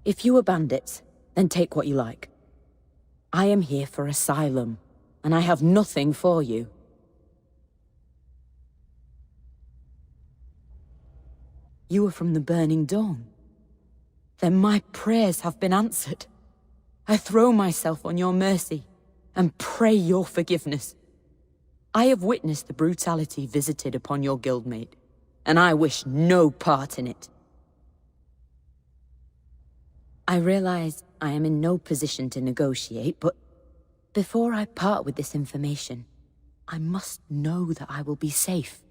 If you are bandits, then take what you like. I am here for asylum, and I have nothing for you. You are from the Burning Dawn. Then my prayers have been answered. I throw myself on your mercy, and pray your forgiveness. I have witnessed the brutality visited upon your guildmate, and I wish no part in it. I realize I am in no position to negotiate, but before I part with this information, I must know that I will be safe.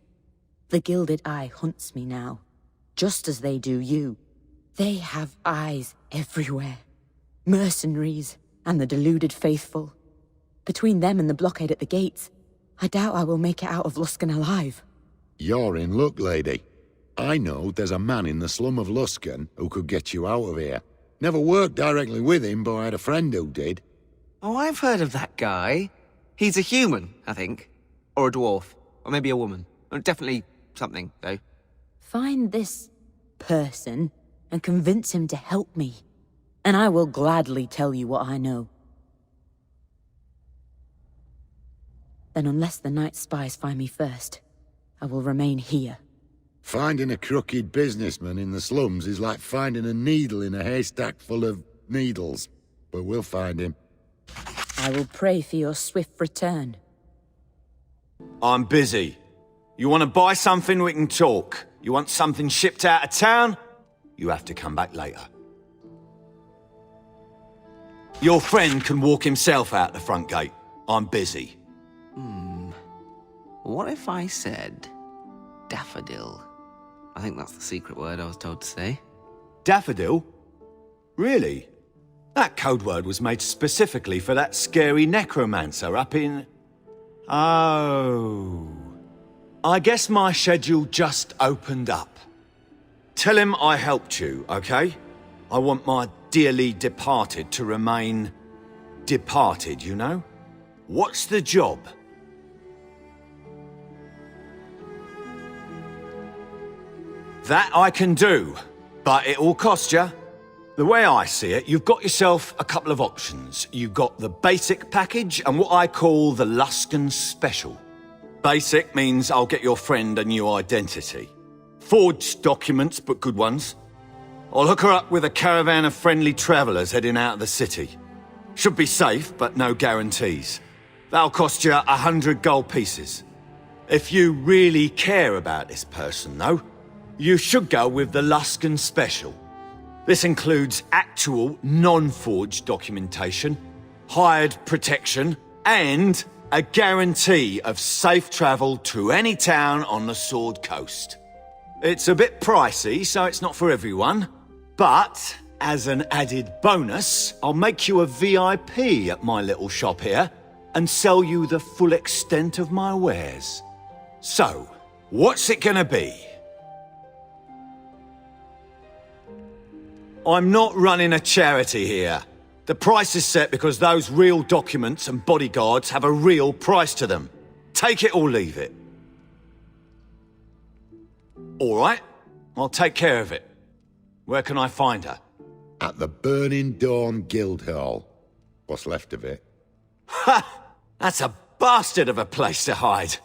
The Gilded Eye hunts me now, just as they do you. They have eyes everywhere. Mercenaries and the deluded faithful. Between them and the blockade at the gates, I doubt I will make it out of Luskan alive. You're in luck, lady. I know there's a man in the slum of Luskan who could get you out of here. Never worked directly with him, but I had a friend who did. Oh, I've heard of that guy. He's a human, I think. Or a dwarf. Or maybe a woman. Or definitely something, though. Find this person and convince him to help me, and I will gladly tell you what I know. Then unless the night spies find me first, I will remain here. Finding a crooked businessman in the slums is like finding a needle in a haystack full of needles. But we'll find him. I will pray for your swift return. I'm busy. You want to buy something, we can talk. You want something shipped out of town? You have to come back later. Your friend can walk himself out the front gate. I'm busy. What if I said daffodil? I think that's the secret word I was told to say. Daffodil? Really? That code word was made specifically for that scary necromancer up in... Oh... I guess my schedule just opened up. Tell him I helped you, okay? I want my dearly departed to remain... departed, you know? What's the job? That I can do, but it'll cost you. The way I see it, you've got yourself a couple of options. You've got the basic package and what I call the Luskan Special. Basic means I'll get your friend a new identity. Forged documents, but good ones. I'll hook her up with a caravan of friendly travelers heading out of the city. Should be safe, but no guarantees. That'll cost you 100 gold pieces. If you really care about this person, though, you should go with the Luskan Special. This includes actual, non-forged documentation, hired protection, and a guarantee of safe travel to any town on the Sword Coast. It's a bit pricey, so it's not for everyone, but as an added bonus, I'll make you a VIP at my little shop here and sell you the full extent of my wares. So, what's it gonna be? I'm not running a charity here. The price is set because those real documents and bodyguards have a real price to them. Take it or leave it. All right, I'll take care of it. Where can I find her? At the Burning Dawn Guildhall. What's left of it. Ha! That's a bastard of a place to hide.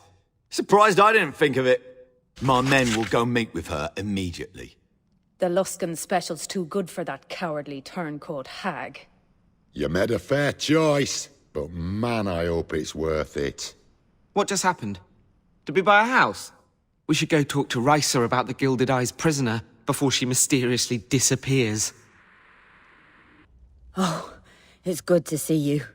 Surprised I didn't think of it. My men will go meet with her immediately. The Luskan Special's too good for that cowardly turncoat hag. You made a fair choice, but man, I hope it's worth it. What just happened? Did we buy a house? We should go talk to Raisa about the Gilded Eye's prisoner before she mysteriously disappears. Oh, it's good to see you.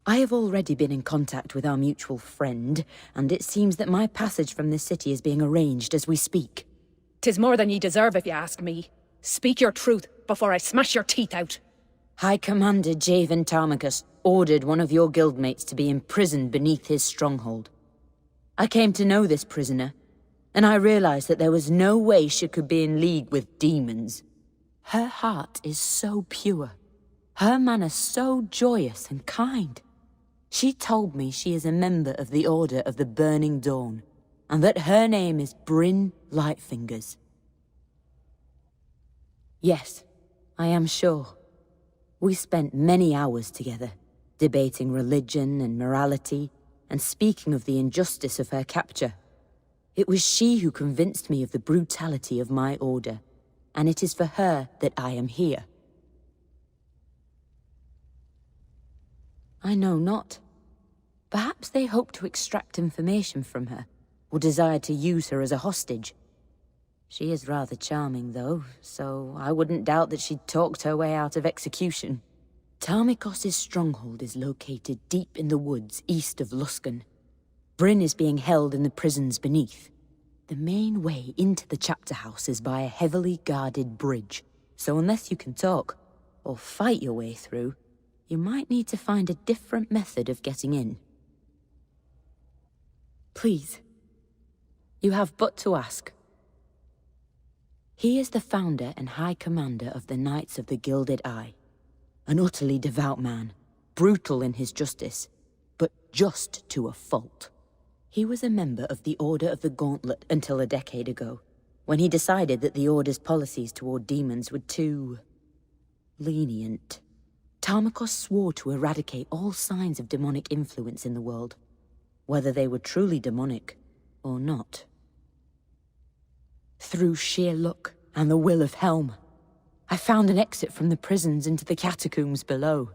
I have already been in contact with our mutual friend, and it seems that my passage from this city is being arranged as we speak. 'Tis more than ye deserve if you ask me. Speak your truth before I smash your teeth out. High Commander Javen Tarmacus ordered one of your guildmates to be imprisoned beneath his stronghold. I came to know this prisoner, and I realized that there was no way she could be in league with demons. Her heart is so pure, her manner so joyous and kind. She told me she is a member of the Order of the Burning Dawn, and that her name is Bryn Lightfingers. Yes, I am sure. We spent many hours together, debating religion and morality, and speaking of the injustice of her capture. It was she who convinced me of the brutality of my order, and it is for her that I am here. I know not. Perhaps they hoped to extract information from her, or desired to use her as a hostage. She is rather charming, though, so I wouldn't doubt that she'd talked her way out of execution. Tarmikos' stronghold is located deep in the woods east of Luskan. Bryn is being held in the prisons beneath. The main way into the chapter house is by a heavily guarded bridge, so unless you can talk, or fight your way through, you might need to find a different method of getting in. Please, you have but to ask. He is the founder and high commander of the Knights of the Gilded Eye. An utterly devout man, brutal in his justice, but just to a fault. He was a member of the Order of the Gauntlet until a decade ago, when he decided that the Order's policies toward demons were too lenient. Tarmikos swore to eradicate all signs of demonic influence in the world, whether they were truly demonic or not. Through sheer luck and the will of Helm, I found an exit from the prisons into the catacombs below.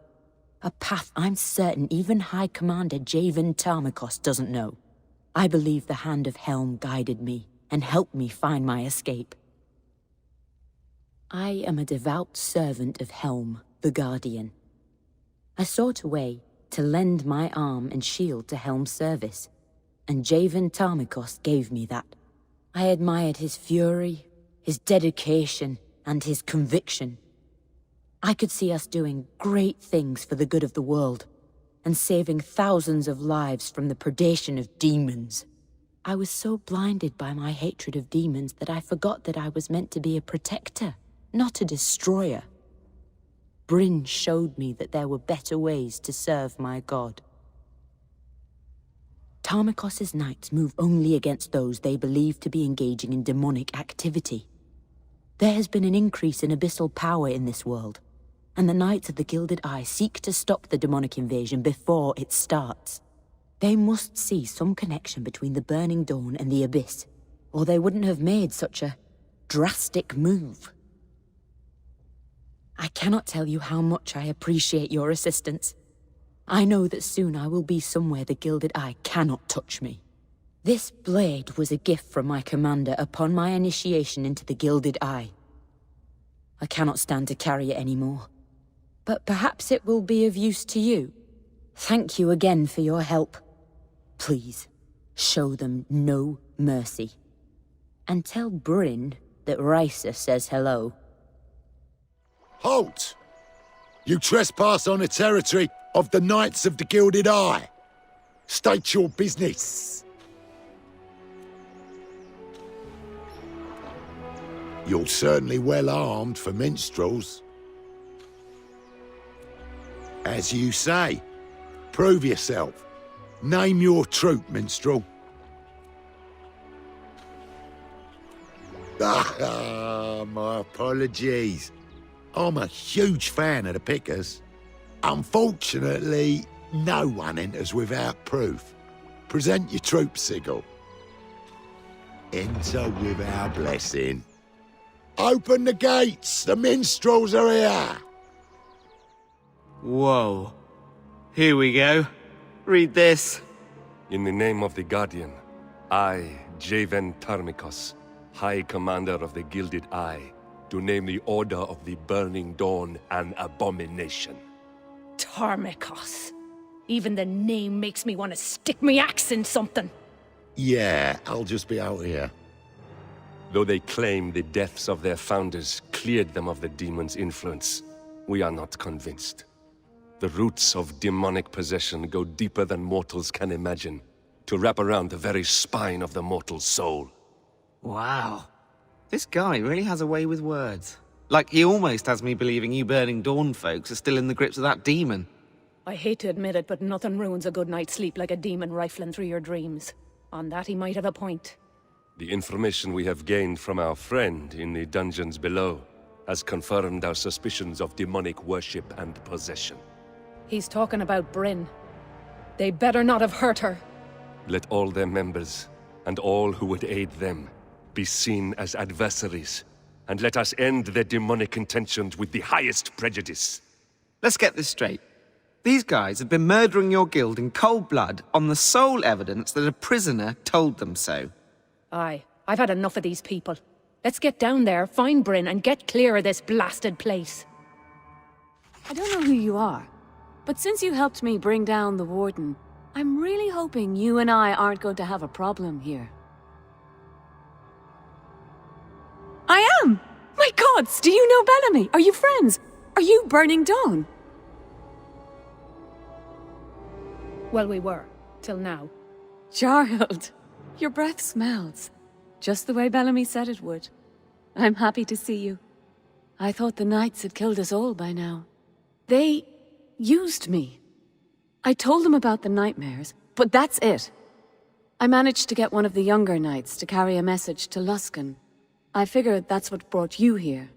A path I'm certain even High Commander Javen Tarmikos doesn't know. I believe the hand of Helm guided me and helped me find my escape. I am a devout servant of Helm, the Guardian. I sought a way to lend my arm and shield to Helm's service, and Javen Tarmikos gave me that. I admired his fury, his dedication, and his conviction. I could see us doing great things for the good of the world, and saving thousands of lives from the predation of demons. I was so blinded by my hatred of demons that I forgot that I was meant to be a protector, not a destroyer. Bryn showed me that there were better ways to serve my god. Tarmikos' knights move only against those they believe to be engaging in demonic activity. There has been an increase in abyssal power in this world, and the Knights of the Gilded Eye seek to stop the demonic invasion before it starts. They must see some connection between the Burning Dawn and the Abyss, or they wouldn't have made such a drastic move. I cannot tell you how much I appreciate your assistance. I know that soon I will be somewhere the Gilded Eye cannot touch me. This blade was a gift from my commander upon my initiation into the Gilded Eye. I cannot stand to carry it anymore, but perhaps it will be of use to you. Thank you again for your help. Please, show them no mercy. And tell Bryn that Risa says hello. Halt! You trespass on the territory of the Knights of the Gilded Eye. State your business. You're certainly well armed for minstrels. As you say, prove yourself. Name your troop, minstrel. My apologies. I'm a huge fan of the Pickers. Unfortunately, no one enters without proof. Present your troop sigil. Enter with our blessing. Open the gates! The minstrels are here! Whoa. Here we go. Read this. In the name of the Guardian, I, Javen Tarmikos, High Commander of the Gilded Eye, do name the Order of the Burning Dawn an abomination. Tarmikos. Even the name makes me want to stick me axe in something. Yeah, I'll just be out here. Though they claim the deaths of their founders cleared them of the demon's influence, we are not convinced. The roots of demonic possession go deeper than mortals can imagine, to wrap around the very spine of the mortal soul. Wow. This guy really has a way with words. Like, he almost has me believing you Burning Dawn folks are still in the grips of that demon. I hate to admit it, but nothing ruins a good night's sleep like a demon rifling through your dreams. On that he might have a point. The information we have gained from our friend in the dungeons below has confirmed our suspicions of demonic worship and possession. He's talking about Bryn. They better not have hurt her. Let all their members, and all who would aid them, be seen as adversaries, and let us end their demonic intentions with the highest prejudice. Let's get this straight. These guys have been murdering your guild in cold blood on the sole evidence that a prisoner told them so. Aye, I've had enough of these people. Let's get down there, find Bryn, and get clear of this blasted place. I don't know who you are, but since you helped me bring down the Warden, I'm really hoping you and I aren't going to have a problem here. I am! My gods, do you know Bellamy? Are you friends? Are you Burning Dawn? Well, we were, till now. Jarld, your breath smells. Just the way Bellamy said it would. I'm happy to see you. I thought the Knights had killed us all by now. They used me. I told them about the nightmares, but that's it. I managed to get one of the younger Knights to carry a message to Luskan. I figured that's what brought you here.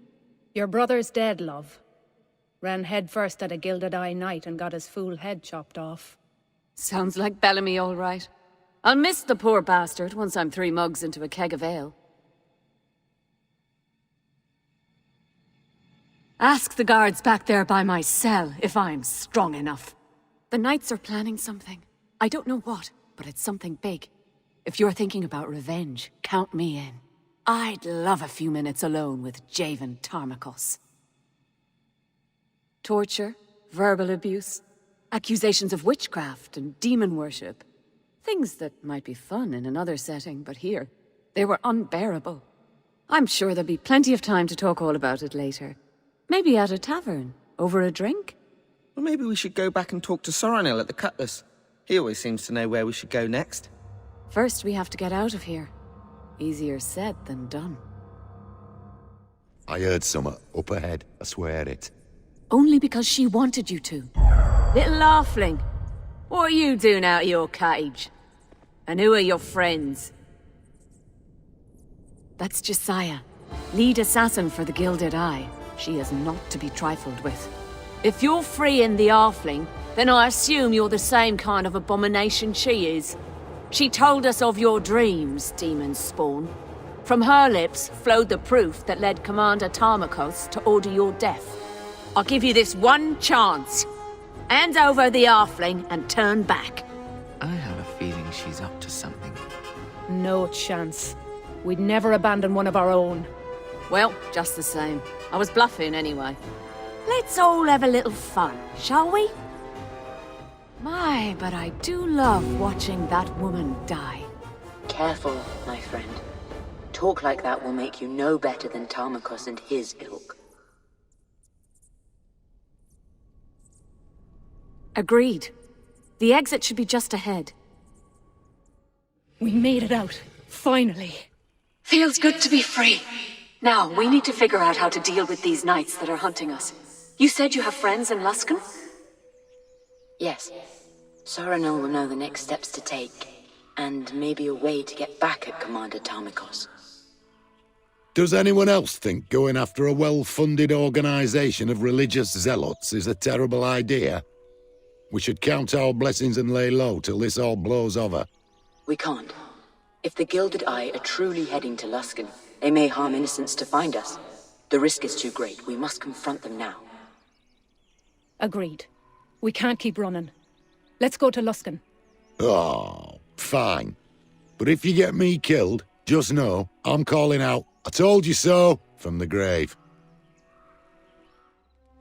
Your brother's dead, love. Ran headfirst at a Gilded Eye Knight and got his fool head chopped off. Sounds like Bellamy, all right. I'll miss the poor bastard once I'm 3 mugs into a keg of ale. Ask the guards back there by my cell if I'm strong enough. The Knights are planning something. I don't know what, but it's something big. If you're thinking about revenge, count me in. I'd love a few minutes alone with Javen Tarmakos. Torture, verbal abuse, accusations of witchcraft and demon worship. Things that might be fun in another setting, but here, they were unbearable. I'm sure there'll be plenty of time to talk all about it later. Maybe at a tavern, over a drink? Well, maybe we should go back and talk to Soranil at the Cutlass. He always seems to know where we should go next. First, we have to get out of here. Easier said than done. I heard summat up ahead, I swear it. Only because she wanted you to. Little Laughlin, what are you doing out of your cage? And who are your friends? That's Josiah, lead assassin for the Gilded Eye. She is not to be trifled with. If you're freeing the Halfling, then I assume you're the same kind of abomination she is. She told us of your dreams, demon spawn. From her lips flowed the proof that led Commander Tarmakos to order your death. I'll give you this one chance. Hand over the Halfling and turn back. I have a feeling she's up to something. No chance. We'd never abandon one of our own. Well, just the same. I was bluffing anyway. Let's all have a little fun, shall we? My, but I do love watching that woman die. Careful, my friend. Talk like that will make you no better than Tarmakos and his ilk. Agreed. The exit should be just ahead. We made it out. Finally. Feels good to be free. Now, we need to figure out how to deal with these knights that are hunting us. You said you have friends in Luskan? Yes. Soranil will know the next steps to take, and maybe a way to get back at Commander Tarmakos. Does anyone else think going after a well-funded organization of religious zealots is a terrible idea? We should count our blessings and lay low till this all blows over. We can't. If the Gilded Eye are truly heading to Luskan, they may harm innocents to find us. The risk is too great. We must confront them now. Agreed. We can't keep running. Let's go to Luskan. Oh, fine. But if you get me killed, just know I'm calling out, "I told you so," from the grave.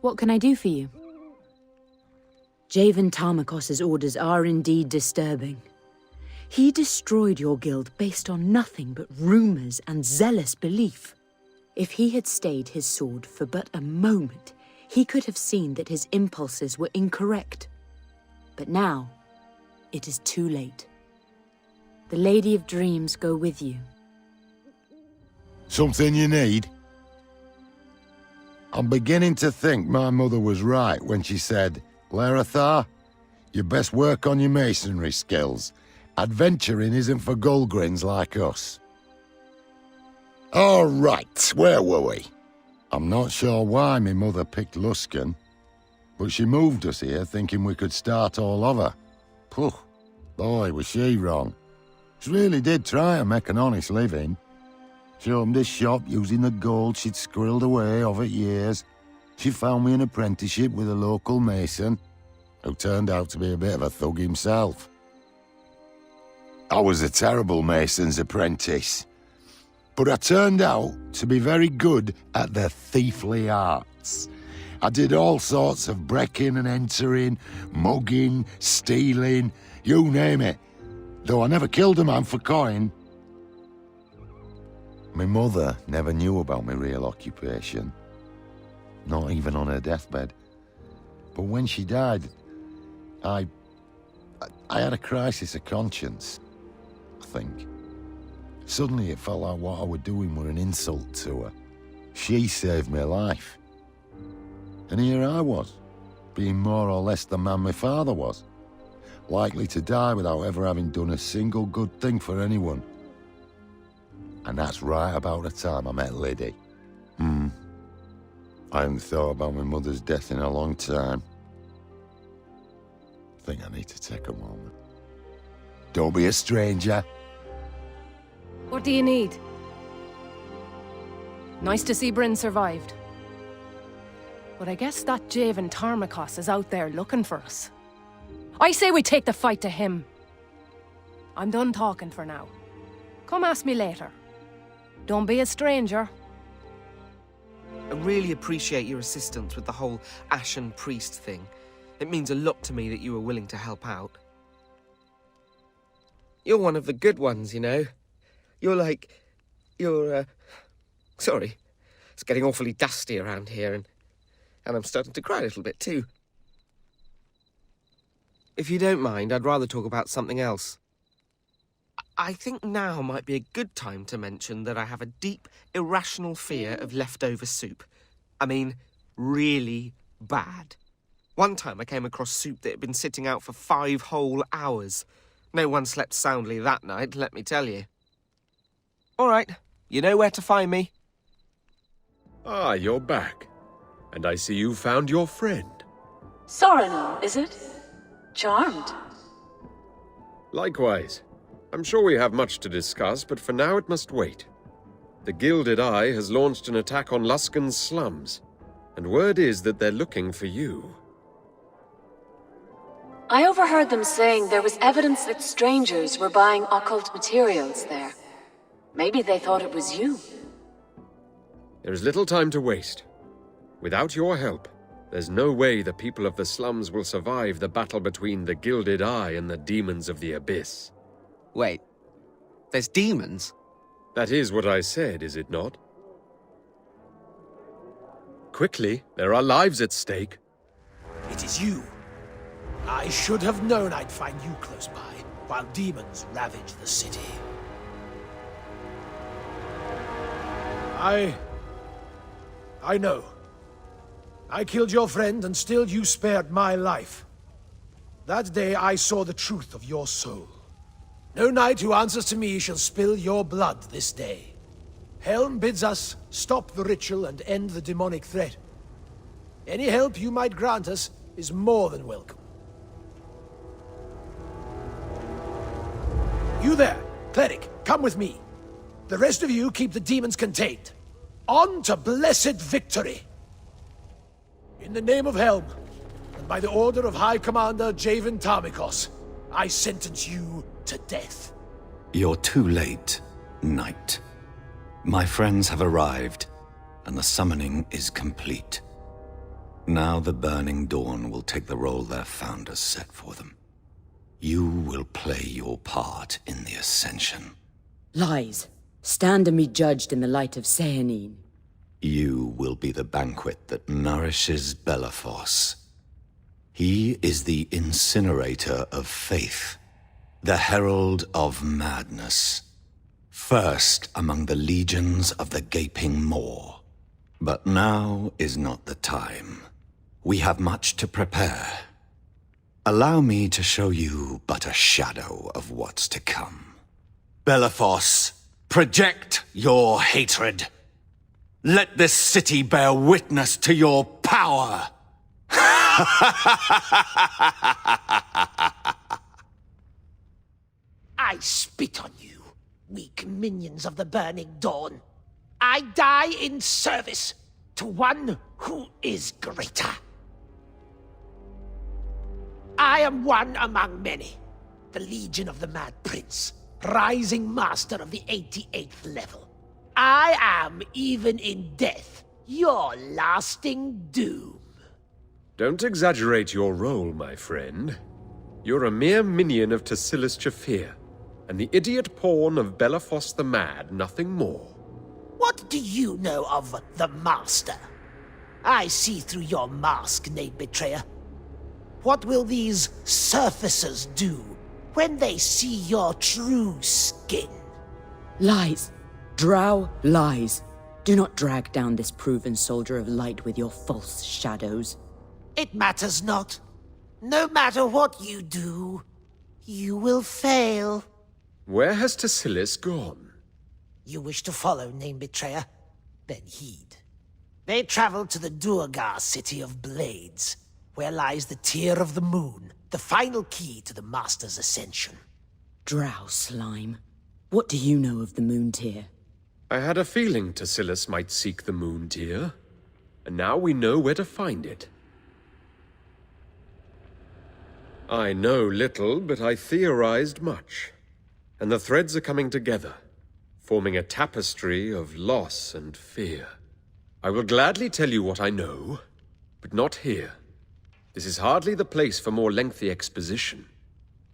What can I do for you? Javen Tarmakos's orders are indeed disturbing. He destroyed your guild based on nothing but rumors and zealous belief. If he had stayed his sword for but a moment, he could have seen that his impulses were incorrect. But now, it is too late. The Lady of Dreams go with you. Something you need? I'm beginning to think my mother was right when she said, "Lerathar, you best work on your masonry skills. Adventuring isn't for Gulgrins like us." All right, where were we? I'm not sure why my mother picked Luskan, but she moved us here thinking we could start all over. Phew, boy, was she wrong. She really did try and make an honest living. She opened a shop using the gold she'd squirreled away over years. She found me an apprenticeship with a local mason, who turned out to be a bit of a thug himself. I was a terrible mason's apprentice, but I turned out to be very good at the thiefly arts. I did all sorts of breaking and entering, mugging, stealing, you name it, though I never killed a man for coin. My mother never knew about my real occupation, not even on her deathbed. But when she died, I had a crisis of conscience, I think. Suddenly it felt like what I was doing were an insult to her. She saved my life. And here I was, being more or less the man my father was, likely to die without ever having done a single good thing for anyone. And that's right about the time I met Liddy. I hadn't thought about my mother's death in a long time. I think I need to take a moment. Don't be a stranger. What do you need? Nice to see Bryn survived. But I guess that Javen Tarmakos is out there looking for us. I say we take the fight to him. I'm done talking for now. Come ask me later. Don't be a stranger. I really appreciate your assistance with the whole Ashen Priest thing. It means a lot to me that you were willing to help out. You're one of the good ones, you know. Sorry. It's getting awfully dusty around here, and I'm starting to cry a little bit too. If you don't mind, I'd rather talk about something else. I think now might be a good time to mention that I have a deep, irrational fear of leftover soup. I mean, really bad. One time I came across soup that had been sitting out for 5 whole hours. No one slept soundly that night, let me tell you. All right, you know where to find me. Ah, you're back. And I see you found your friend. Sorano, is it? Charmed. Likewise. I'm sure we have much to discuss, but for now it must wait. The Gilded Eye has launched an attack on Luskan's slums, and word is that they're looking for you. I overheard them saying there was evidence that strangers were buying occult materials there. Maybe they thought it was you. There is little time to waste. Without your help, there's no way the people of the slums will survive the battle between the Gilded Eye and the demons of the Abyss. Wait, there's demons? That is what I said, is it not? Quickly, there are lives at stake. It is you. I should have known I'd find you close by, while demons ravage the city. I know. I killed your friend, and still you spared my life. That day I saw the truth of your soul. No knight who answers to me shall spill your blood this day. Helm bids us stop the ritual and end the demonic threat. Any help you might grant us is more than welcome. You there, cleric, come with me. The rest of you keep the demons contained. On to blessed victory! In the name of Helm, and by the order of High Commander Javen Tarmakos, I sentence you to death. You're too late, Knight. My friends have arrived, and the summoning is complete. Now the Burning Dawn will take the role their founders set for them. You will play your part in the Ascension. Lies. Stand and be judged in the light of Sehanine. You will be the banquet that nourishes Belafos. He is the incinerator of faith, the herald of madness. First among the legions of the Gaping Maw. But now is not the time. We have much to prepare. Allow me to show you but a shadow of what's to come. Belafos, project your hatred. Let this city bear witness to your power! I spit on you, weak minions of the Burning Dawn. I die in service to one who is greater. I am one among many, the Legion of the Mad Prince, rising master of the 88th level. I am, even in death, your lasting doom. Don't exaggerate your role, my friend. You're a mere minion of Tassilis Chafir, and the idiot pawn of Belafos the Mad, nothing more. What do you know of the Master? I see through your mask, Nate Betrayer. What will these surfacers do when they see your true skin? Lies. Drow lies. Do not drag down this proven soldier of light with your false shadows. It matters not. No matter what you do, you will fail. Where has Tassilis gone? You wish to follow, Name Betrayer? Then heed. They traveled to the Duergar city of Blades, where lies the Tear of the Moon, the final key to the Master's ascension. Drow slime. What do you know of the Moon Tear? I had a feeling Tassilis might seek the Moon Tear, and now we know where to find it. I know little, but I theorized much, and the threads are coming together, forming a tapestry of loss and fear. I will gladly tell you what I know, but not here. This is hardly the place for more lengthy exposition.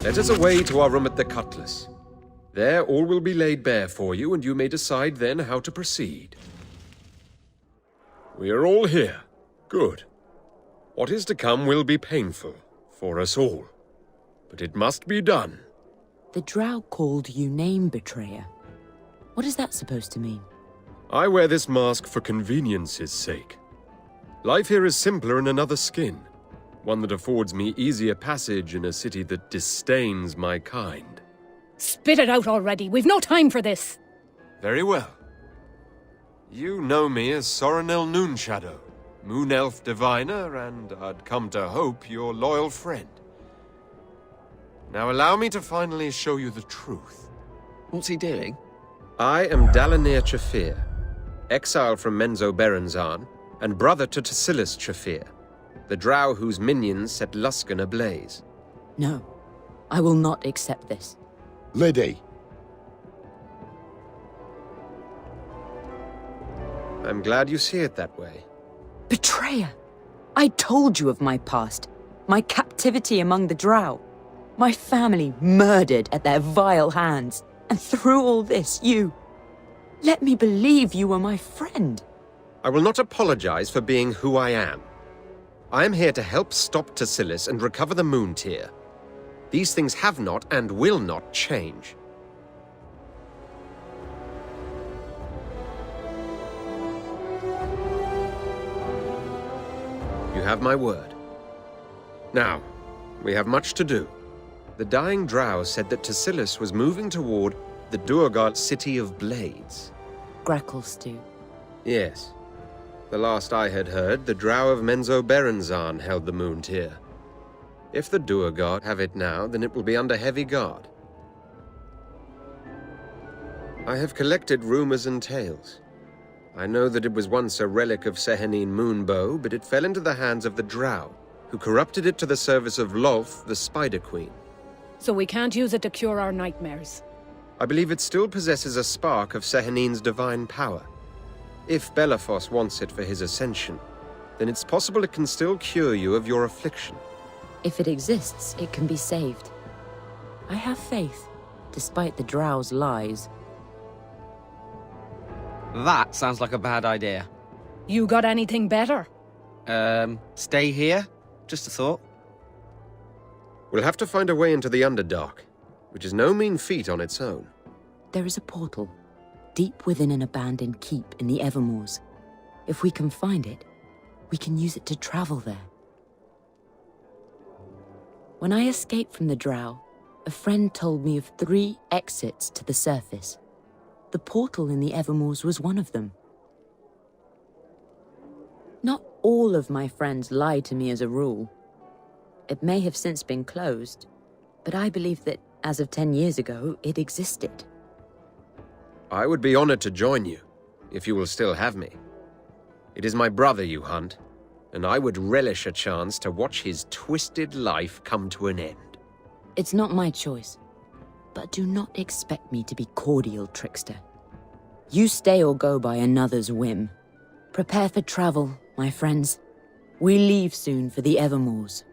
Let us away to our room at the Cutlass. There all will be laid bare for you, and you may decide then how to proceed. We are all here. Good. What is to come will be painful, for us all. But it must be done. The Drow called you Name Betrayer. What is that supposed to mean? I wear this mask for convenience's sake. Life here is simpler in another skin, one that affords me easier passage in a city that disdains my kind. Spit it out already. We've no time for this. Very well. You know me as Sorinel Noonshadow, Moon Elf Diviner, and I'd come to hope your loyal friend. Now allow me to finally show you the truth. What's he doing? I am Dalanir Chafir, exile from Menzo Berenzan, and brother to Tassilis Chafir, the drow whose minions set Luskan ablaze. No, I will not accept this. Liddy, I'm glad you see it that way. Betrayer! I told you of my past, my captivity among the Drow, my family murdered at their vile hands, and through all this, you... Let me believe you were my friend. I will not apologize for being who I am. I am here to help stop Tassilis and recover the Moon Tear. These things have not and will not change. You have my word. Now, we have much to do. The dying drow said that Tassilis was moving toward the Duergar city of Blades. Gracklstew. Yes. The last I had heard, the drow of Menzo Berenzan held the Moon Tear. If the Duergar have it now, then it will be under heavy guard. I have collected rumors and tales. I know that it was once a relic of Sehanine Moonbow, but it fell into the hands of the drow, who corrupted it to the service of Lolth, the Spider Queen. So we can't use it to cure our nightmares. I believe it still possesses a spark of Sehanine's divine power. If Belafos wants it for his ascension, then it's possible it can still cure you of your affliction. If it exists, it can be saved. I have faith, despite the Drow's lies. That sounds like a bad idea. You got anything better? Stay here? Just a thought. We'll have to find a way into the Underdark, which is no mean feat on its own. There is a portal, deep within an abandoned keep in the Evermoors. If we can find it, we can use it to travel there. When I escaped from the Drow, a friend told me of 3 exits to the surface. The portal in the Evermoors was one of them. all of my friends lied to me as a rule. It may have since been closed, but I believe that, as of 10 years ago, it existed. I would be honored to join you, if you will still have me. It is my brother you hunt, and I would relish a chance to watch his twisted life come to an end. It's not my choice, but do not expect me to be cordial, trickster. You stay or go by another's whim. Prepare for travel, my friends. We leave soon for the Evermoors.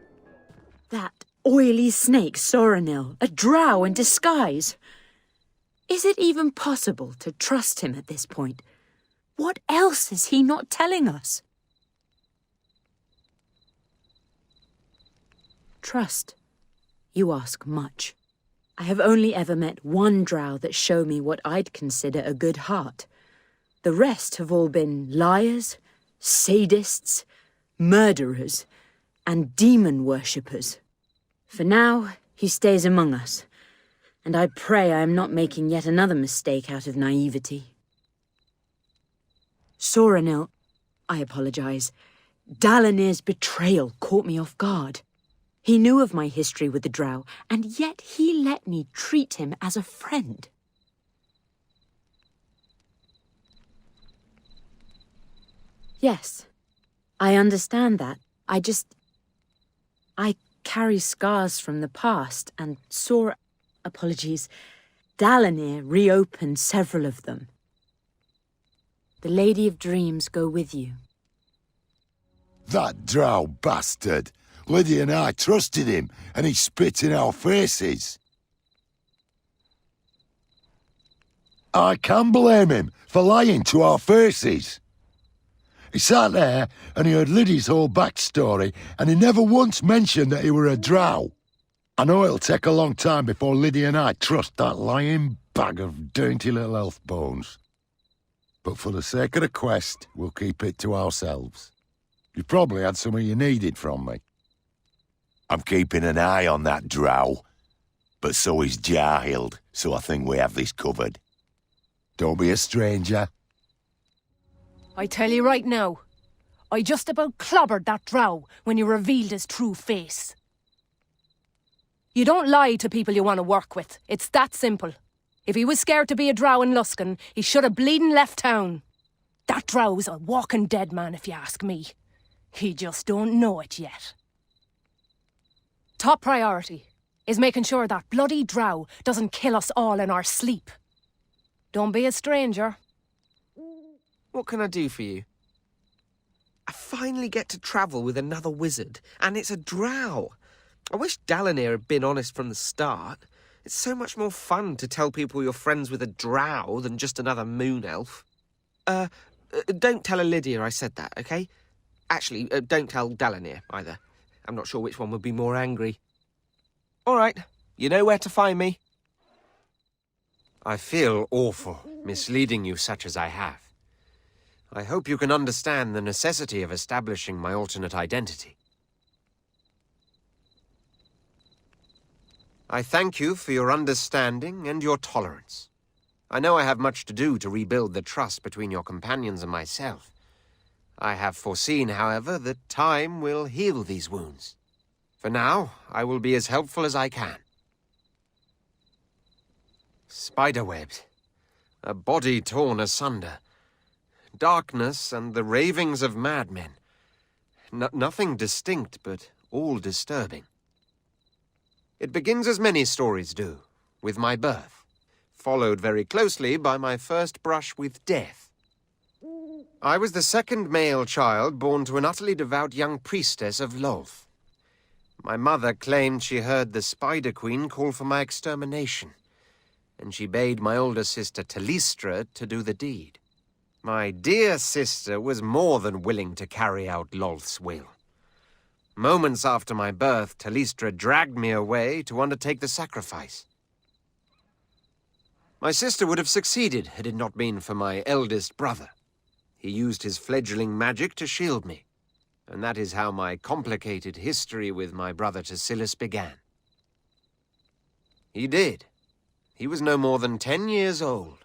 That oily snake, Soranil, a drow in disguise. Is it even possible to trust him at this point? What else is he not telling us? Trust. You ask much. I have only ever met one drow that showed me what I'd consider a good heart. The rest have all been liars, sadists, murderers, and demon worshippers. For now, he stays among us, and I pray I am not making yet another mistake out of naivety. Soranil, I apologize. Dalinir's betrayal caught me off guard. He knew of my history with the drow, and yet he let me treat him as a friend. Yes, I understand that. I carry scars from the past, and apologies, Dalinir reopened several of them. The Lady of Dreams go with you. That drow bastard! Lydia and I trusted him, and he spit in our faces. I can blame him for lying to our faces. He sat there and he heard Lydia's whole backstory, and he never once mentioned that he were a drow. I know it'll take a long time before Lydia and I trust that lying bag of dainty little elf bones. But for the sake of the quest, we'll keep it to ourselves. You probably had something you needed from me. I'm keeping an eye on that drow, but so is Jarhild, so I think we have this covered. Don't be a stranger. I tell you right now, I just about clobbered that drow when he revealed his true face. You don't lie to people you want to work with. It's that simple. If he was scared to be a drow in Luskan, he should have bleeding left town. That drow's a walking dead man, if you ask me. He just don't know it yet. Top priority is making sure that bloody drow doesn't kill us all in our sleep. Don't be a stranger. What can I do for you? I finally get to travel with another wizard, and it's a drow. I wish Dalinir had been honest from the start. It's so much more fun to tell people you're friends with a drow than just another moon elf. Don't tell Lydia I said that, okay? Actually, don't tell Dalinir either. I'm not sure which one would be more angry. All right, you know where to find me. I feel awful, misleading you such as I have. I hope you can understand the necessity of establishing my alternate identity. I thank you for your understanding and your tolerance. I know I have much to do to rebuild the trust between your companions and myself. I have foreseen, however, that time will heal these wounds. For now, I will be as helpful as I can. Spiderwebs, a body torn asunder, darkness and the ravings of madmen. Nothing distinct, but all disturbing. It begins as many stories do, with my birth, followed very closely by my first brush with death. I was the second male child born to an utterly devout young priestess of Lolth. My mother claimed she heard the Spider Queen call for my extermination, and she bade my older sister Talistra to do the deed. My dear sister was more than willing to carry out Lolth's will. Moments after my birth, Talistra dragged me away to undertake the sacrifice. My sister would have succeeded had it not been for my eldest brother. He used his fledgling magic to shield me, and that is how my complicated history with my brother Tassilis began. He did. He was no more than 10 years old,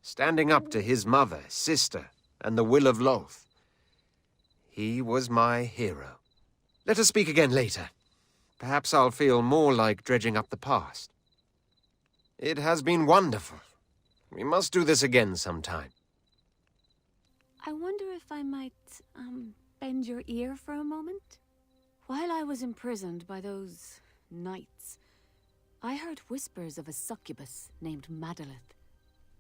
standing up to his mother, sister, and the will of Lolth. He was my hero. Let us speak again later. Perhaps I'll feel more like dredging up the past. It has been wonderful. We must do this again sometime. I wonder if I might, bend your ear for a moment? While I was imprisoned by those knights, I heard whispers of a succubus named Madalith.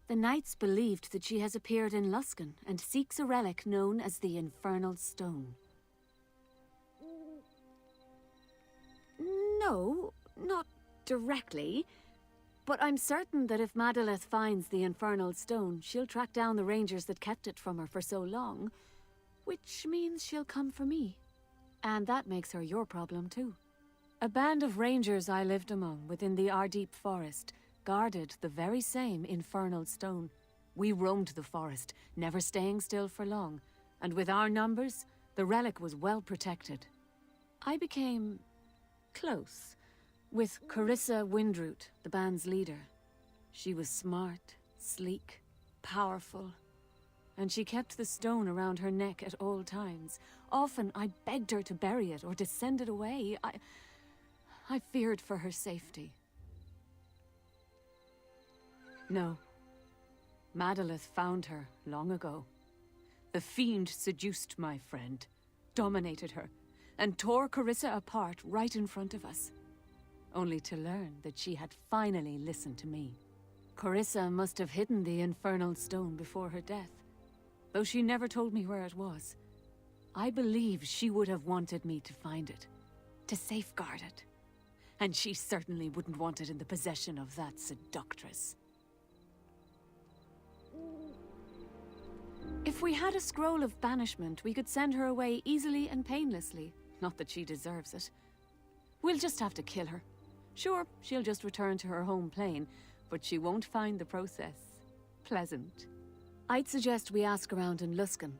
The knights believed that she has appeared in Luskan and seeks a relic known as the Infernal Stone. No, not directly. But I'm certain that if Madalith finds the Infernal Stone, she'll track down the rangers that kept it from her for so long. Which means she'll come for me. And that makes her your problem too. A band of rangers I lived among within the Ardeep forest guarded the very same Infernal Stone. We roamed the forest, never staying still for long. And with our numbers, the relic was well protected. I became close with Carissa Windroot, the band's leader. She was smart, sleek, powerful, and she kept the stone around her neck at all times. Often I begged her to bury it or to send it away. I feared for her safety. No. Madalith found her long ago. The fiend seduced my friend, dominated her, and tore Carissa apart right in front of us. Only to learn that she had finally listened to me. Carissa must have hidden the Infernal Stone before her death, though she never told me where it was. I believe she would have wanted me to find it, to safeguard it. And she certainly wouldn't want it in the possession of that seductress. If we had a scroll of banishment, we could send her away easily and painlessly. Not that she deserves it. We'll just have to kill her. Sure, she'll just return to her home plane, but she won't find the process pleasant. I'd suggest we ask around in Luskan.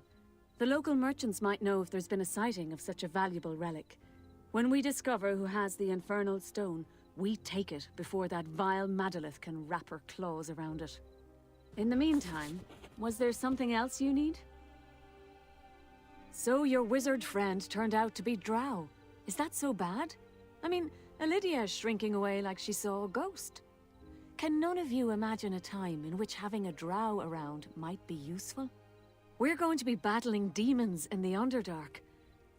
The local merchants might know if there's been a sighting of such a valuable relic. When we discover who has the Infernal Stone, we take it before that vile Madalith can wrap her claws around it. In the meantime, was there something else you need? So your wizard friend turned out to be Drow. Is that so bad? I mean, Lydia is shrinking away like she saw a ghost. Can none of you imagine a time in which having a Drow around might be useful? We're going to be battling demons in the Underdark.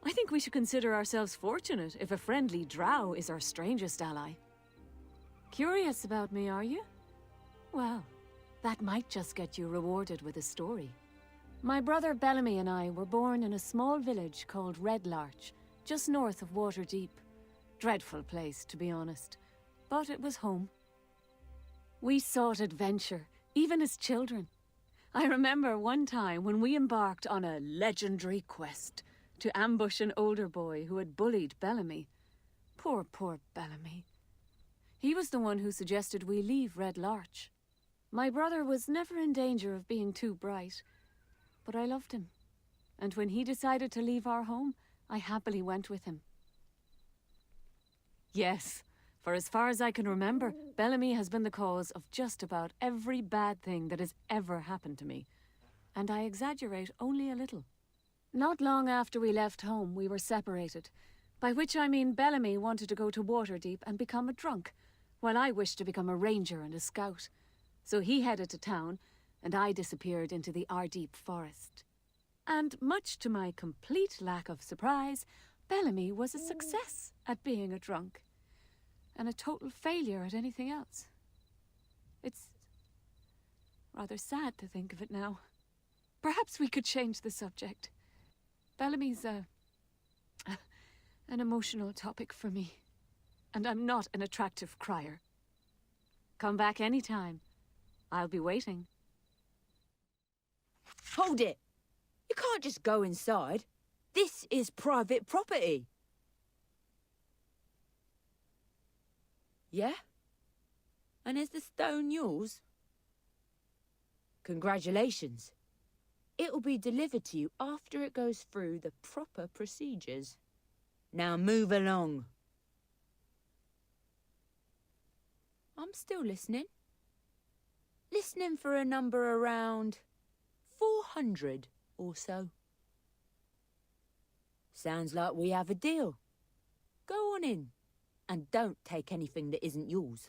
I think we should consider ourselves fortunate if a friendly Drow is our strangest ally. Curious about me, are you? Well, that might just get you rewarded with a story. My brother Bellamy and I were born in a small village called Red Larch, just north of Waterdeep. Dreadful place, to be honest, but it was home. We sought adventure, even as children. I remember one time when we embarked on a legendary quest to ambush an older boy who had bullied Bellamy. Poor Bellamy. He was the one who suggested we leave Red Larch. My brother was never in danger of being too bright, but I loved him. And when he decided to leave our home, I happily went with him. Yes, for as far as I can remember, Bellamy has been the cause of just about every bad thing that has ever happened to me. And I exaggerate only a little. Not long after we left home, we were separated. By which I mean Bellamy wanted to go to Waterdeep and become a drunk, while I wished to become a ranger and a scout. So he headed to town, and I disappeared into the Ardeep forest. And much to my complete lack of surprise, Bellamy was a success at being a drunk, and a total failure at anything else. It's rather sad to think of it now. Perhaps we could change the subject. Bellamy's an emotional topic for me, and I'm not an attractive crier. Come back anytime. I'll be waiting. Hold it! You can't just go inside. This is private property. Yeah? And is the stone yours? Congratulations. It'll be delivered to you after it goes through the proper procedures. Now move along. I'm still listening. Listening for a number around 400 or so. Sounds like we have a deal. Go on in, and don't take anything that isn't yours.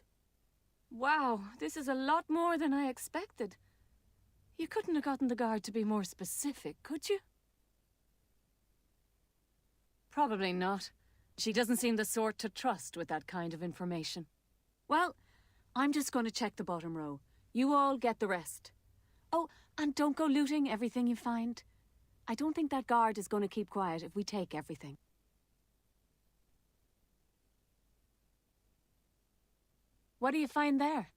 Wow, this is a lot more than I expected. You couldn't have gotten the guard to be more specific, could you? Probably not. She doesn't seem the sort to trust with that kind of information. Well, I'm just going to check the bottom row. You all get the rest. Oh, and don't go looting everything you find. I don't think that guard is going to keep quiet if we take everything. What do you find there?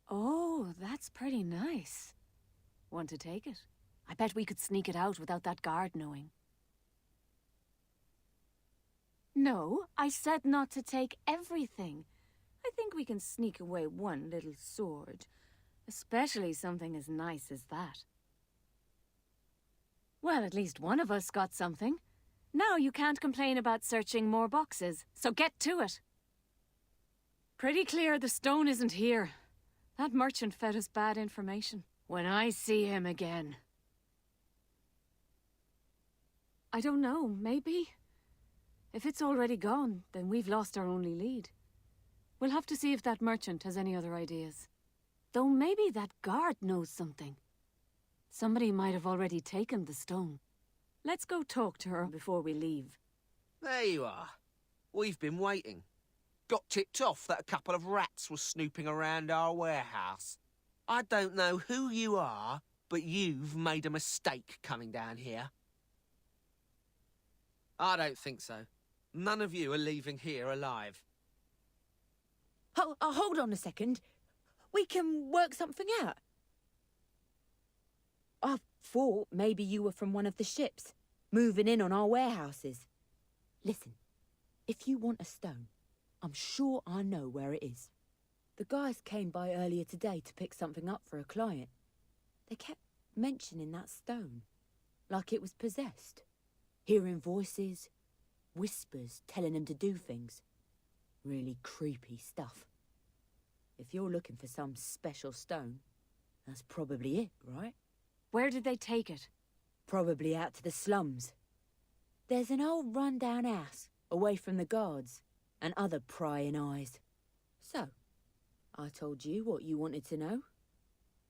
Oh, that's pretty nice. Want to take it? I bet we could sneak it out without that guard knowing. No, I said not to take everything. I think we can sneak away one little sword. Especially something as nice as that. Well, at least one of us got something. Now you can't complain about searching more boxes, so get to it. Pretty clear the stone isn't here. That merchant fed us bad information. When I see him again... I don't know, maybe? If it's already gone, then we've lost our only lead. We'll have to see if that merchant has any other ideas. Though maybe that guard knows something. Somebody might have already taken the stone. Let's go talk to her before we leave. There you are. We've been waiting. Got tipped off that a couple of rats were snooping around our warehouse. I don't know who you are, but you've made a mistake coming down here. I don't think so. None of you are leaving here alive. Hold on a second. We can work something out. I thought maybe you were from one of the ships, moving in on our warehouses. Listen, if you want a stone, I'm sure I know where it is. The guys came by earlier today to pick something up for a client. They kept mentioning that stone, like it was possessed. Hearing voices, whispers telling them to do things. Really creepy stuff. If you're looking for some special stone, that's probably it, right? Where did they take it? Probably out to the slums. There's an old run-down house, away from the guards, and other prying eyes. So, I told you what you wanted to know.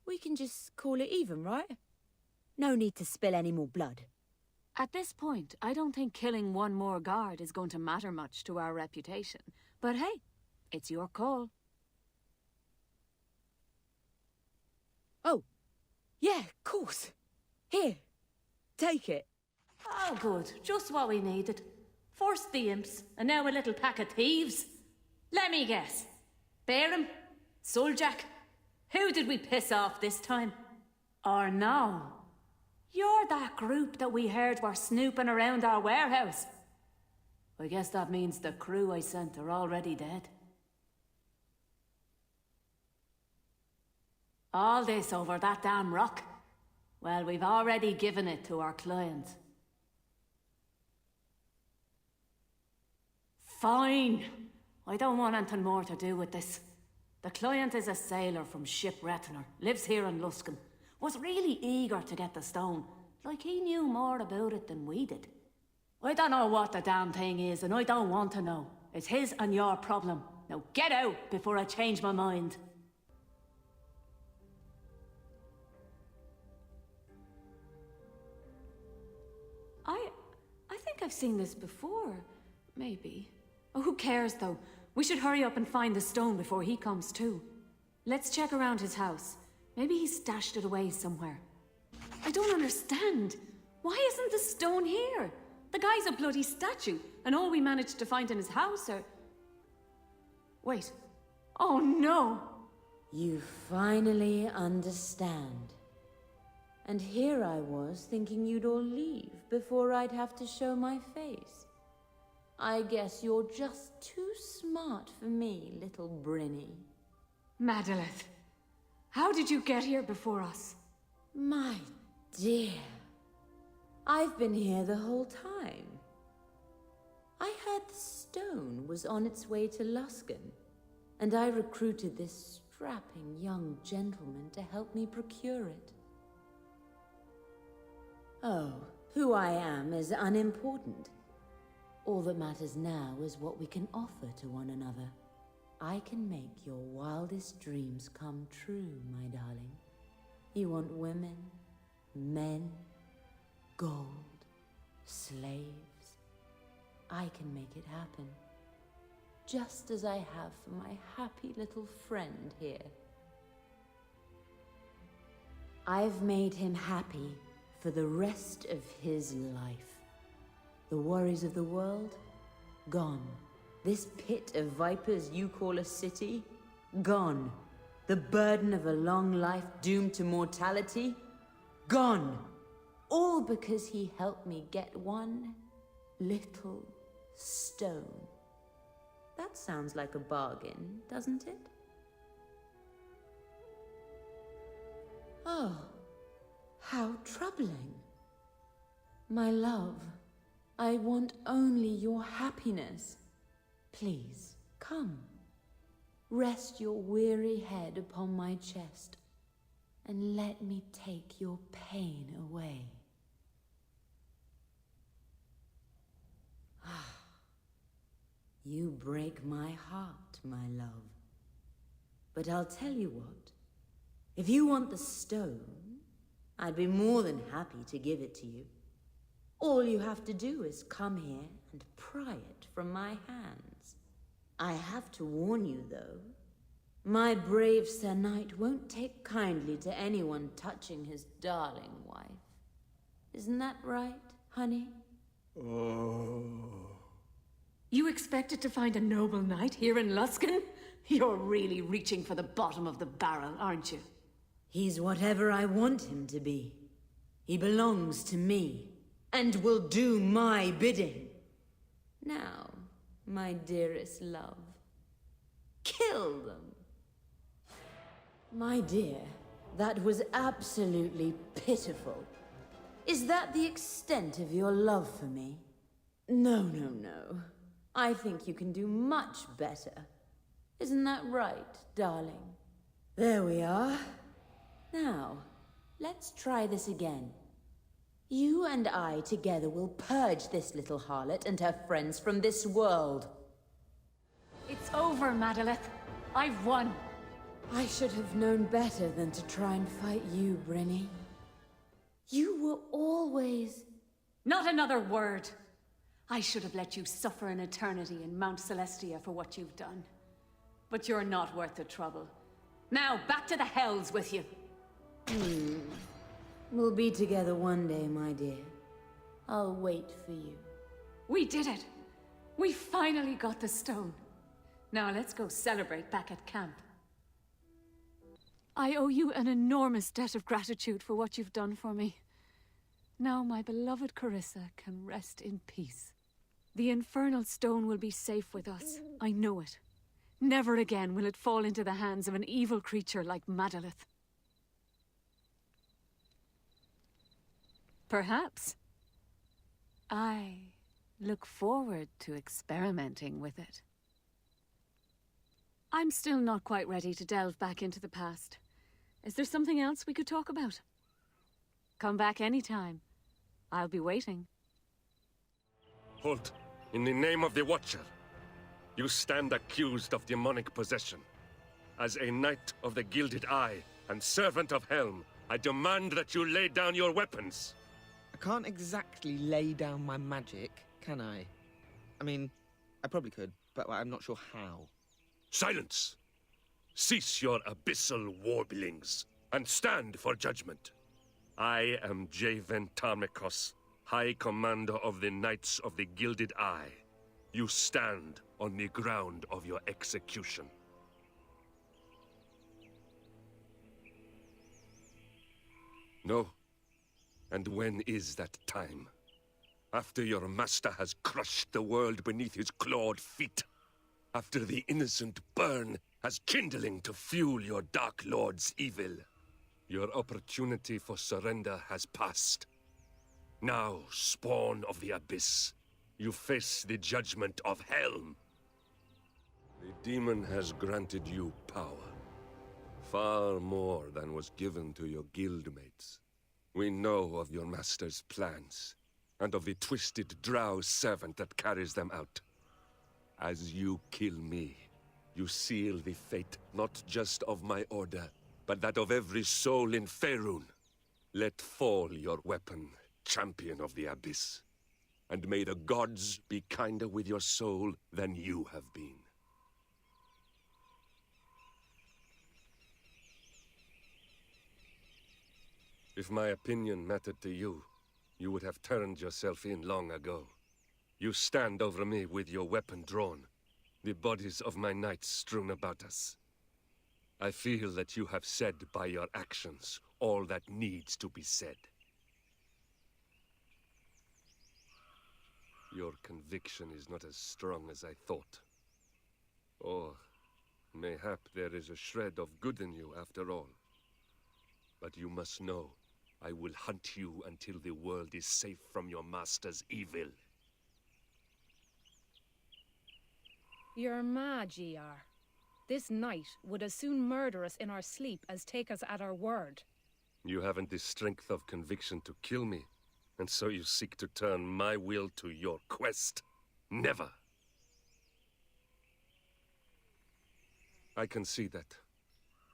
We can just call it even, right? No need to spill any more blood. At this point, I don't think killing one more guard is going to matter much to our reputation. But hey, it's your call. Oh, yeah, of course. Here, take it. Oh, good. Just what we needed. First the imps, and now a little pack of thieves. Let me guess. Baron? Souljack? Who did we piss off this time? Or no? You're that group that we heard were snooping around our warehouse. I guess that means the crew I sent are already dead. All this over that damn rock? Well, we've already given it to our client. Fine. I don't want anything more to do with this. The client is a sailor from Ship Retiner, lives here in Luskan. Was really eager to get the stone, like he knew more about it than we did. I don't know what the damn thing is, and I don't want to know. It's his and your problem. Now get out before I change my mind. I think I've seen this before. Maybe. Oh, who cares, though? We should hurry up and find the stone before he comes too. Let's check around his house. Maybe he stashed it away somewhere. I don't understand. Why isn't the stone here? The guy's a bloody statue, and all we managed to find in his house are... Wait. Oh no! You finally understand. And here I was thinking you'd all leave before I'd have to show my face. I guess you're just too smart for me, little Brinny. Madalith, how did you get here before us? My dear, I've been here the whole time. I heard the stone was on its way to Luskan, and I recruited this strapping young gentleman to help me procure it. Oh, who I am is unimportant. All that matters now is what we can offer to one another. I can make your wildest dreams come true, my darling. You want women, men, gold, slaves. I can make it happen. Just as I have for my happy little friend here. I've made him happy for the rest of his life. The worries of the world, gone. This pit of vipers you call a city, gone. The burden of a long life doomed to mortality, gone. All because he helped me get one little stone. That sounds like a bargain, doesn't it? Oh, how troubling. My love, I want only your happiness. Please, come. Rest your weary head upon my chest, and let me take your pain away. You break my heart, my love. But I'll tell you what. If you want the stone, I'd be more than happy to give it to you. All you have to do is come here and pry it from my hands. I have to warn you, though. My brave Sir Knight won't take kindly to anyone touching his darling wife. Isn't that right, honey? Oh. You expected to find a noble knight here in Luskan? You're really reaching for the bottom of the barrel, aren't you? He's whatever I want him to be. He belongs to me, and will do my bidding. Now, my dearest love, kill them. My dear, that was absolutely pitiful. Is that the extent of your love for me? No, no, no. I think you can do much better. Isn't that right, darling? There we are. Now, let's try this again. You and I together will purge this little harlot and her friends from this world. It's over, Madaleth. I've won. I should have known better than to try and fight you, Brinny. You were always... Not another word. I should have let you suffer an eternity in Mount Celestia for what you've done. But you're not worth the trouble. Now, back to the hells with you. We'll be together one day, my dear. I'll wait for you. We did it. We finally got the stone. Now let's go celebrate back at camp. I owe you an enormous debt of gratitude for what you've done for me. Now my beloved Carissa can rest in peace. The infernal stone will be safe with us. I know it. Never again will it fall into the hands of an evil creature like Madaleth. Perhaps. I look forward to experimenting with it. I'm still not quite ready to delve back into the past. Is there something else we could talk about? Come back anytime. I'll be waiting. Halt! In the name of the Watcher, you stand accused of demonic possession. As a knight of the Gilded Eye and servant of Helm, I demand that you lay down your weapons. I can't exactly lay down my magic, can I? I mean, I probably could, but I'm not sure how. Silence! Cease your abyssal warblings, and stand for judgment. I am Javen Tarmikos, High Commander of the Knights of the Gilded Eye. You stand on the ground of your execution. No. And when is that time? After your master has crushed the world beneath his clawed feet. After the innocent burn as kindling to fuel your Dark Lord's evil. Your opportunity for surrender has passed. Now, spawn of the Abyss, you face the judgment of Helm. The demon has granted you power. Far more than was given to your guildmates. We know of your master's plans, and of the twisted drow servant that carries them out. As you kill me, you seal the fate not just of my order, but that of every soul in Faerun. Let fall your weapon, champion of the Abyss. And may the gods be kinder with your soul than you have been. If my opinion mattered to you, you would have turned yourself in long ago. You stand over me with your weapon drawn, the bodies of my knights strewn about us. I feel that you have said by your actions all that needs to be said. Your conviction is not as strong as I thought. Or mayhap there is a shred of good in you after all. But you must know, I will hunt you until the world is safe from your master's evil. You're mad, ye are. This knight would as soon murder us in our sleep as take us at our word. You haven't the strength of conviction to kill me, and so you seek to turn my will to your quest. Never! I can see that.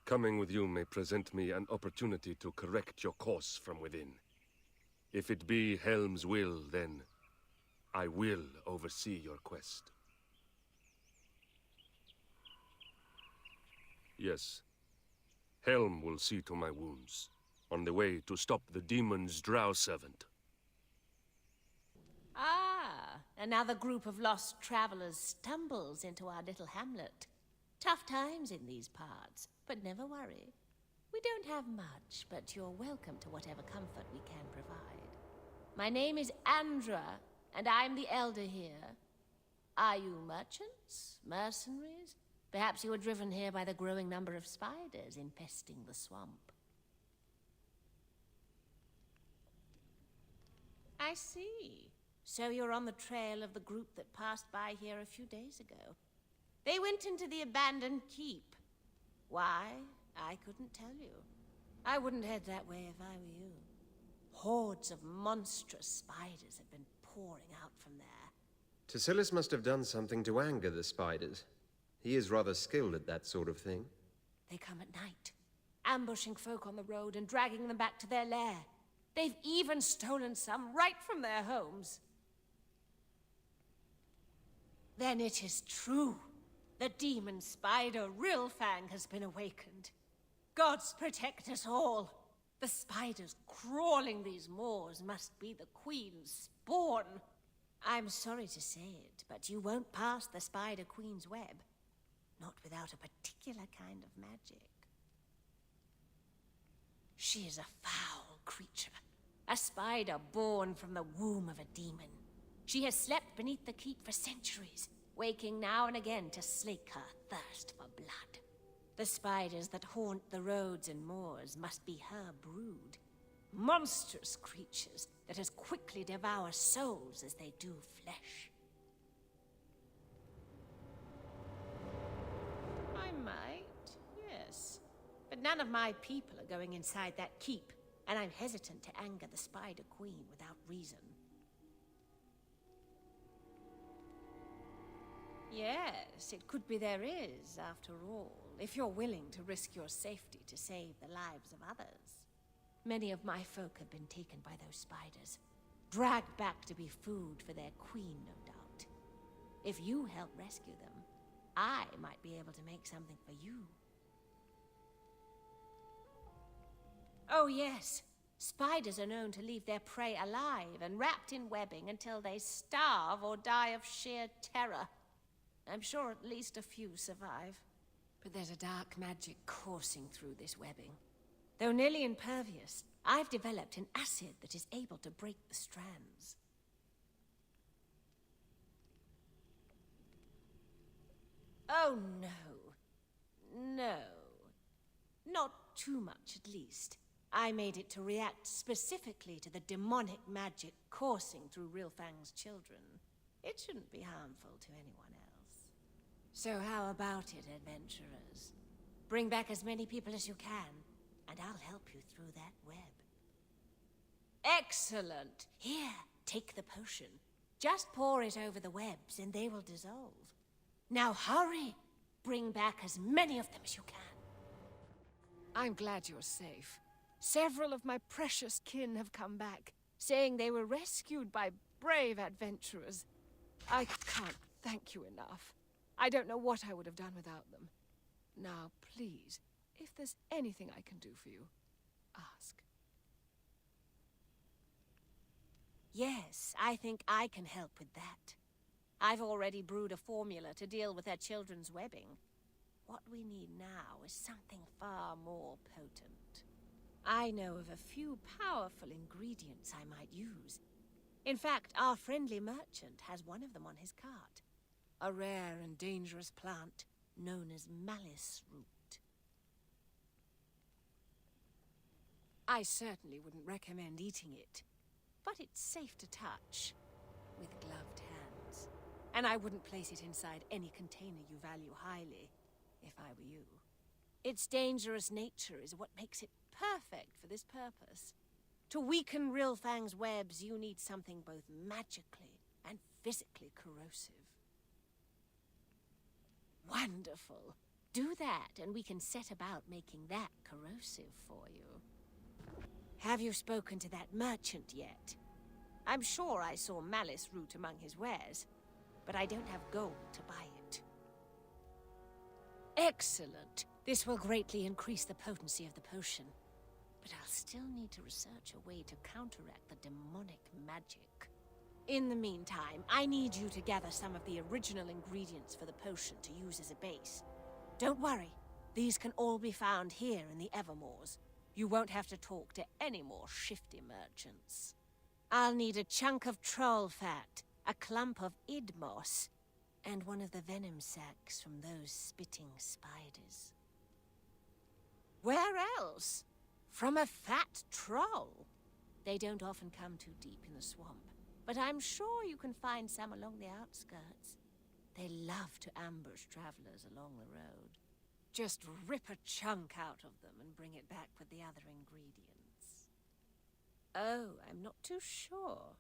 Coming with you may present me an opportunity to correct your course from within. If it be Helm's will, then I will oversee your quest. Yes, Helm will see to my wounds, on the way to stop the demon's drow servant. Ah, another group of lost travelers stumbles into our little hamlet. Tough times in these parts, but never worry. We don't have much, but you're welcome to whatever comfort we can provide. My name is Andra, and I'm the elder here. Are you merchants? Mercenaries? Perhaps you were driven here by the growing number of spiders infesting the swamp. I see. So you're on the trail of the group that passed by here a few days ago. They went into the abandoned keep. Why? I couldn't tell you. I wouldn't head that way if I were you. Hordes of monstrous spiders have been pouring out from there. Tassilius must have done something to anger the spiders. He is rather skilled at that sort of thing. They come at night, ambushing folk on the road and dragging them back to their lair. They've even stolen some right from their homes. Then it is true. The demon spider Rilfang has been awakened. Gods protect us all. The spiders crawling these moors must be the Queen's spawn. I'm sorry to say it, but you won't pass the Spider Queen's web. Not without a particular kind of magic. She is a foul creature. A spider born from the womb of a demon. She has slept beneath the keep for centuries, waking now and again to slake her thirst for blood. The spiders that haunt the roads and moors must be her brood. Monstrous creatures that as quickly devour souls as they do flesh. I might, yes. But none of my people are going inside that keep, and I'm hesitant to anger the Spider Queen without reason. Yes, it could be there is, after all, if you're willing to risk your safety to save the lives of others. Many of my folk have been taken by those spiders, dragged back to be food for their queen, no doubt. If you help rescue them, I might be able to make something for you. Oh yes, spiders are known to leave their prey alive and wrapped in webbing until they starve or die of sheer terror. I'm sure at least a few survive. But there's a dark magic coursing through this webbing. Though nearly impervious, I've developed an acid that is able to break the strands. Oh no. No. Not too much, at least. I made it to react specifically to the demonic magic coursing through Rilfang's children. It shouldn't be harmful to anyone else. So how about it, adventurers? Bring back as many people as you can, and I'll help you through that web. Excellent. Here, take the potion. Just pour it over the webs and they will dissolve. Now hurry! Bring back as many of them as you can. I'm glad you're safe. Several of my precious kin have come back, saying they were rescued by brave adventurers. I can't thank you enough. I don't know what I would have done without them. Now, please, if there's anything I can do for you, ask. Yes, I think I can help with that. I've already brewed a formula to deal with their children's webbing. What we need now is something far more potent. I know of a few powerful ingredients I might use. In fact, our friendly merchant has one of them on his cart. A rare and dangerous plant known as malice root. I certainly wouldn't recommend eating it, but it's safe to touch with gloved hands. And I wouldn't place it inside any container you value highly, if I were you. Its dangerous nature is what makes it perfect for this purpose. To weaken Rilfang's webs, you need something both magically and physically corrosive. Wonderful. Do that, and we can set about making that corrosive for you. Have you spoken to that merchant yet? I'm sure I saw malice root among his wares, but I don't have gold to buy it. Excellent. This will greatly increase the potency of the potion. But I'll still need to research a way to counteract the demonic magic. In the meantime, I need you to gather some of the original ingredients for the potion to use as a base. Don't worry, these can all be found here in the Evermoors. You won't have to talk to any more shifty merchants. I'll need a chunk of troll fat, a clump of id moss, and one of the venom sacs from those spitting spiders. Where else? From a fat troll. They don't often come too deep in the swamp, but I'm sure you can find some along the outskirts. They love to ambush travelers along the road. Just rip a chunk out of them and bring it back with the other ingredients. Oh, I'm not too sure.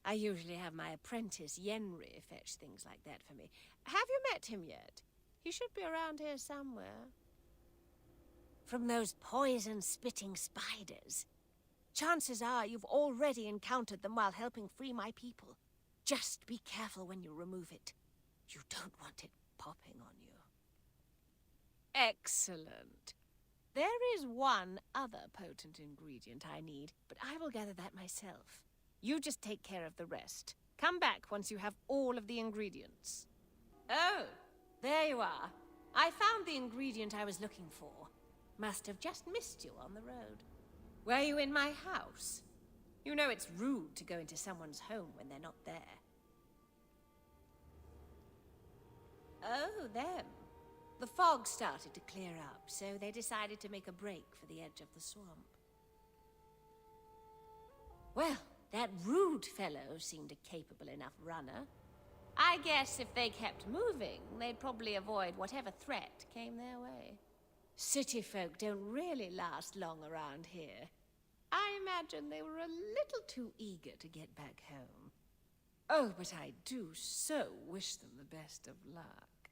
I usually have my apprentice Yenri fetch things like that for me. Have you met him yet? He should be around here somewhere. From those poison-spitting spiders. Chances are you've already encountered them while helping free my people. Just be careful when you remove it. You don't want it popping on you. Excellent. There is one other potent ingredient I need, but I will gather that myself. You just take care of the rest. Come back once you have all of the ingredients. Oh, there you are. I found the ingredient I was looking for. Must have just missed you on the road. Were you in my house? You know it's rude to go into someone's home when they're not there. Oh, them. The fog started to clear up, so they decided to make a break for the edge of the swamp. Well, that rude fellow seemed a capable enough runner. I guess if they kept moving, they'd probably avoid whatever threat came their way. City folk don't really last long around here. I imagine they were a little too eager to get back home. Oh, but I do so wish them the best of luck.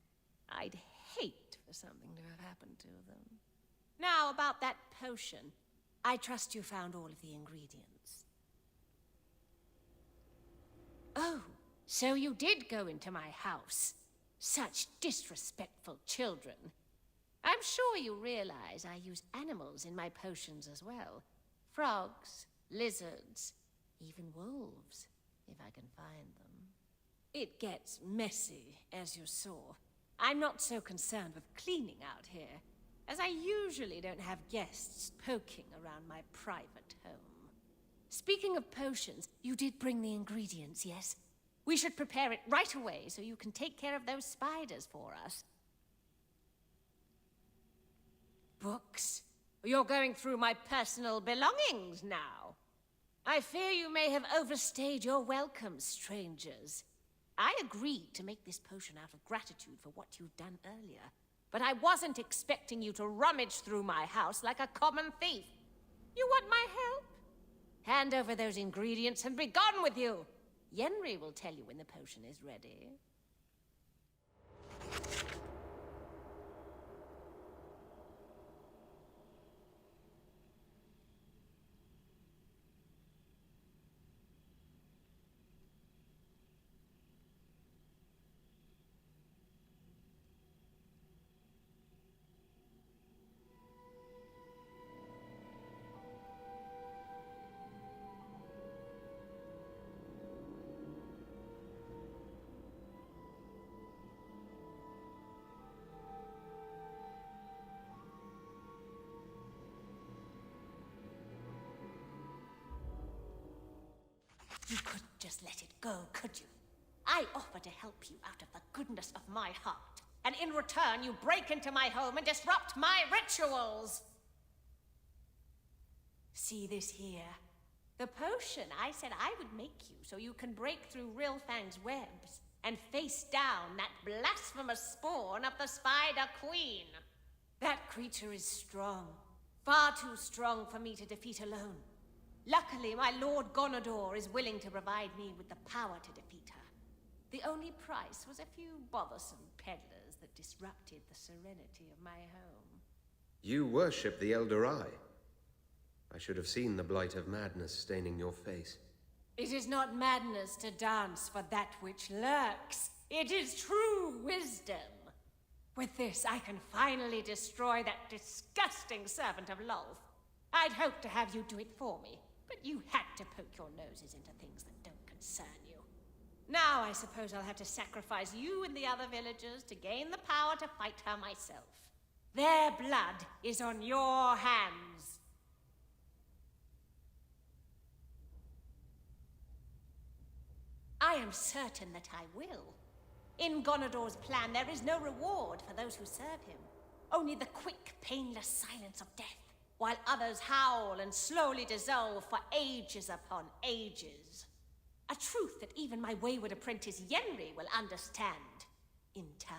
I'd hate for something to have happened to them. Now, about that potion. I trust you found all of the ingredients. Oh, so you did go into my house. Such disrespectful children. I'm sure you realize I use animals in my potions as well. Frogs, lizards, even wolves, if I can find them. It gets messy, as you saw. I'm not so concerned with cleaning out here, as I usually don't have guests poking around my private home. Speaking of potions, you did bring the ingredients, yes? We should prepare it right away so you can take care of those spiders for us. Books? You're going through my personal belongings now. I fear you may have overstayed your welcome, strangers. I agreed to make this potion out of gratitude for what you'd done earlier, but I wasn't expecting you to rummage through my house like a common thief. You want my help? Hand over those ingredients and be gone with you! Yenri will tell you when the potion is ready. You couldn't just let it go, could you? I offer to help you out of the goodness of my heart. And in return, you break into my home and disrupt my rituals! See this here? The potion I said I would make you so you can break through Rilfang's webs and face down that blasphemous spawn of the Spider Queen. That creature is strong. Far too strong for me to defeat alone. Luckily, my Lord Gonodor is willing to provide me with the power to defeat her. The only price was a few bothersome peddlers that disrupted the serenity of my home. You worship the Elder Eye. I should have seen the blight of madness staining your face. It is not madness to dance for that which lurks. It is true wisdom. With this, I can finally destroy that disgusting servant of Lolth. I'd hoped to have you do it for me, but you had to poke your noses into things that don't concern you. Now I suppose I'll have to sacrifice you and the other villagers to gain the power to fight her myself. Their blood is on your hands. I am certain that I will. In Gonodor's plan, there is no reward for those who serve him. Only the quick, painless silence of death, while others howl and slowly dissolve for ages upon ages. A truth that even my wayward apprentice Yenri will understand in time.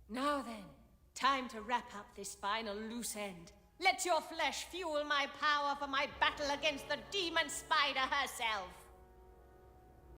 Now then, time to wrap up this final loose end. Let your flesh fuel my power for my battle against the demon spider herself.